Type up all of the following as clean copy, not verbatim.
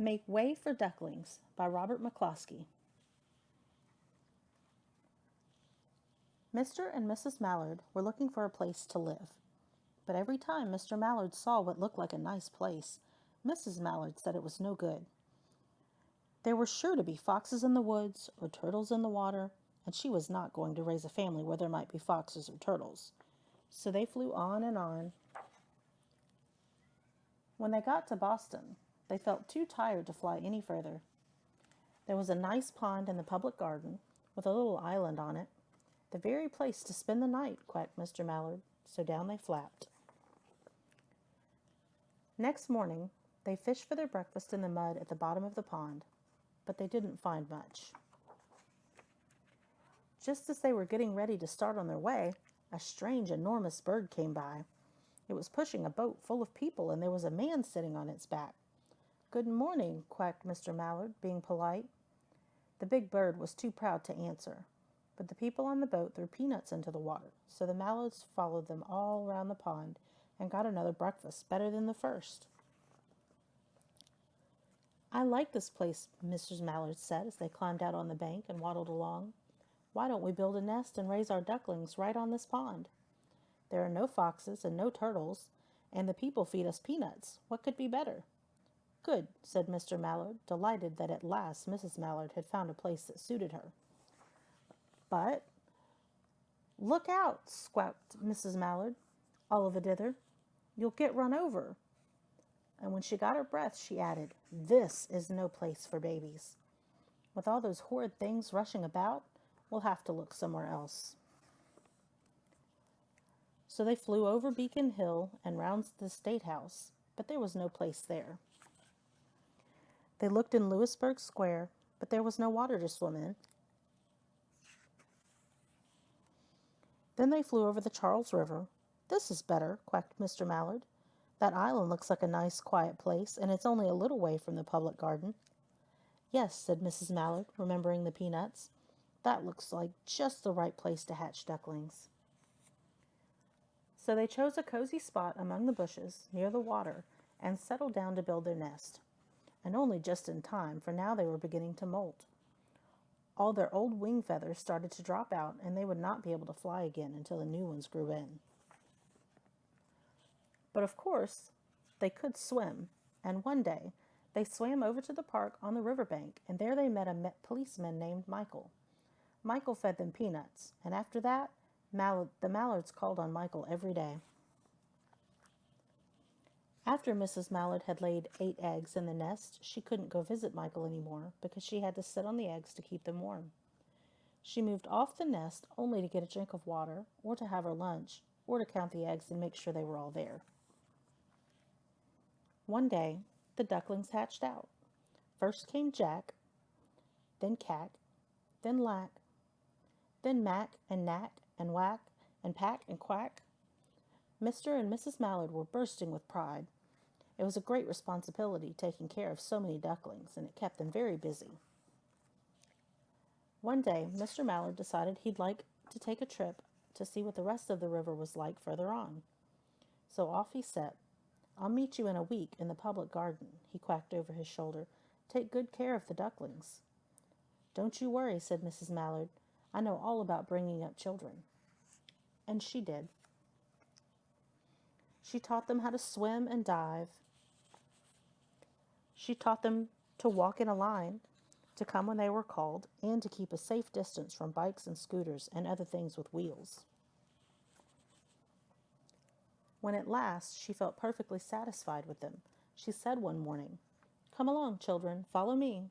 Make Way for Ducklings by Robert McCloskey. Mr. and Mrs. Mallard were looking for a place to live. But every time Mr. Mallard saw what looked like a nice place, Mrs. Mallard said it was no good. There were sure to be foxes in the woods or turtles in the water, and she was not going to raise a family where there might be foxes or turtles. So they flew on and on. When they got to Boston, they felt too tired to fly any further. There was a nice pond in the public garden with a little island on it. The very place to spend the night, quacked Mr. Mallard, so down they flapped. Next morning, they fished for their breakfast in the mud at the bottom of the pond, but they didn't find much. Just as they were getting ready to start on their way, a strange, enormous bird came by. It was pushing a boat full of people, and there was a man sitting on its back. "Good morning," quacked Mr. Mallard, being polite. The big bird was too proud to answer, but the people on the boat threw peanuts into the water, so the Mallards followed them all round the pond and got another breakfast better than the first. "I like this place," Mrs. Mallard said as they climbed out on the bank and waddled along. "Why don't we build a nest and raise our ducklings right on this pond? There are no foxes and no turtles, and the people feed us peanuts. What could be better?" "Good," said Mr. Mallard, delighted that at last Mrs. Mallard had found a place that suited her. "But look out," squawked Mrs. Mallard, all of a dither. "You'll get run over." And when she got her breath, she added, "This is no place for babies. With all those horrid things rushing about, we'll have to look somewhere else." So they flew over Beacon Hill and round the State House, but there was no place there. They looked in Louisburg Square, but there was no water to swim in. Then they flew over the Charles River. "This is better," quacked Mr. Mallard. "That island looks like a nice, quiet place, and it's only a little way from the public garden." "Yes," said Mrs. Mallard, remembering the peanuts. "That looks like just the right place to hatch ducklings." So they chose a cozy spot among the bushes near the water and settled down to build their nest. And only just in time, for now they were beginning to molt. All their old wing feathers started to drop out, and they would not be able to fly again until the new ones grew in. But of course, they could swim, and one day they swam over to the park on the riverbank, and there they met a policeman named Michael. Michael fed them peanuts, and after that, the Mallards called on Michael every day. After Mrs. Mallard had laid 8 eggs in the nest, she couldn't go visit Michael anymore because she had to sit on the eggs to keep them warm. She moved off the nest only to get a drink of water, or to have her lunch, or to count the eggs and make sure they were all there. One day, the ducklings hatched out. First came Jack, then Cack, then Lack, then Mack and Knack and Whack and Pack and Quack. Mr. and Mrs. Mallard were bursting with pride. It was a great responsibility taking care of so many ducklings, and it kept them very busy. One day, Mr. Mallard decided he'd like to take a trip to see what the rest of the river was like further on. So off he set. "I'll meet you in a week in the public garden," he quacked over his shoulder. "Take good care of the ducklings." "Don't you worry," said Mrs. Mallard. "I know all about bringing up children." And she did. She taught them how to swim and dive. She taught them to walk in a line, to come when they were called, and to keep a safe distance from bikes and scooters and other things with wheels. When at last she felt perfectly satisfied with them, she said one morning, "Come along, children, follow me."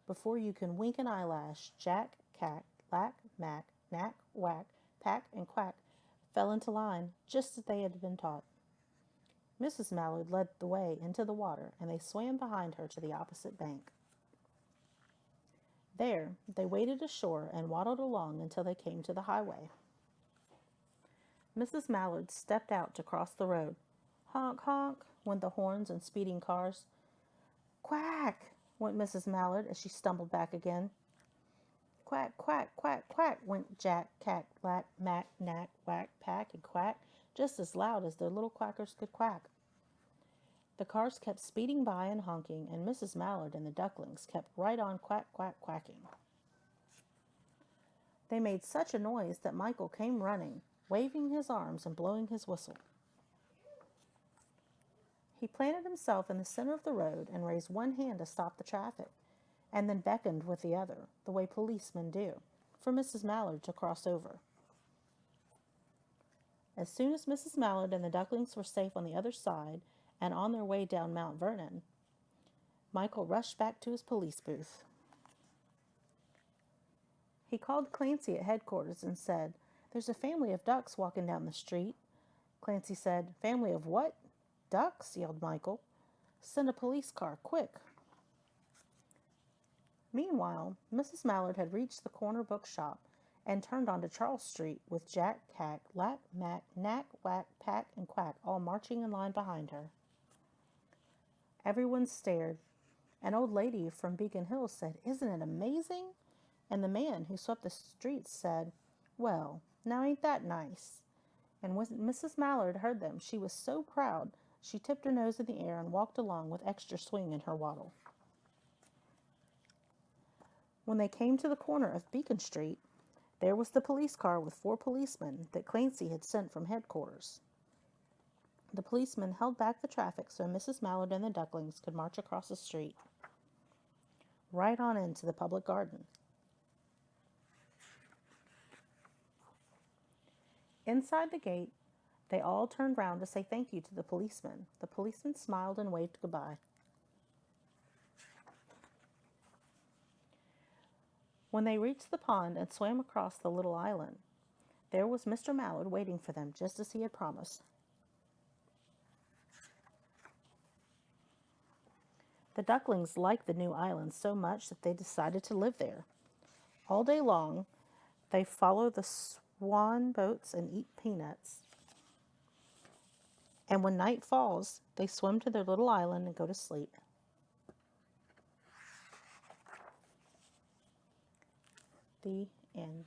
Before you can wink an eyelash, Jack, Cack, Lack, Mack, Knack, Whack, Pack, and Quack fell into line, just as they had been taught. Mrs. Mallard led the way into the water, and they swam behind her to the opposite bank. There, they waded ashore and waddled along until they came to the highway. Mrs. Mallard stepped out to cross the road. Honk, honk, went the horns and speeding cars. Quack, went Mrs. Mallard as she stumbled back again. Quack, quack, quack, quack, went Jack, Cack, Lack, Mack, Knack, Whack, Pack, and Quack, just as loud as their little quackers could quack. The cars kept speeding by and honking, and Mrs. Mallard and the ducklings kept right on quack, quack, quacking. They made such a noise that Michael came running, waving his arms and blowing his whistle. He planted himself in the center of the road and raised one hand to stop the traffic, and then beckoned with the other, the way policemen do, for Mrs. Mallard to cross over. As soon as Mrs. Mallard and the ducklings were safe on the other side and on their way down Mount Vernon, Michael rushed back to his police booth. He called Clancy at headquarters and said, "There's a family of ducks walking down the street." Clancy said, "Family of what? Ducks?" yelled Michael. "Send a police car, quick." Meanwhile, Mrs. Mallard had reached the corner bookshop and turned onto Charles Street with Jack, Cack, Lap, Mac, Knack, Whack, Pack, and Quack all marching in line behind her. Everyone stared. An old lady from Beacon Hills said, "Isn't it amazing?" And the man who swept the streets said, "Well, now ain't that nice?" And when Mrs. Mallard heard them, she was so proud she tipped her nose in the air and walked along with extra swing in her waddle. When they came to the corner of Beacon Street, there was the police car with 4 policemen that Clancy had sent from headquarters. The policemen held back the traffic so Mrs. Mallard and the ducklings could march across the street, right on into the public garden. Inside the gate, they all turned round to say thank you to the policemen. The policemen smiled and waved goodbye. When they reached the pond and swam across the little island, there was Mr. Mallard waiting for them just as he had promised. The ducklings liked the new island so much that they decided to live there. All day long, they follow the swan boats and eat peanuts. And when night falls, they swim to their little island and go to sleep. The end.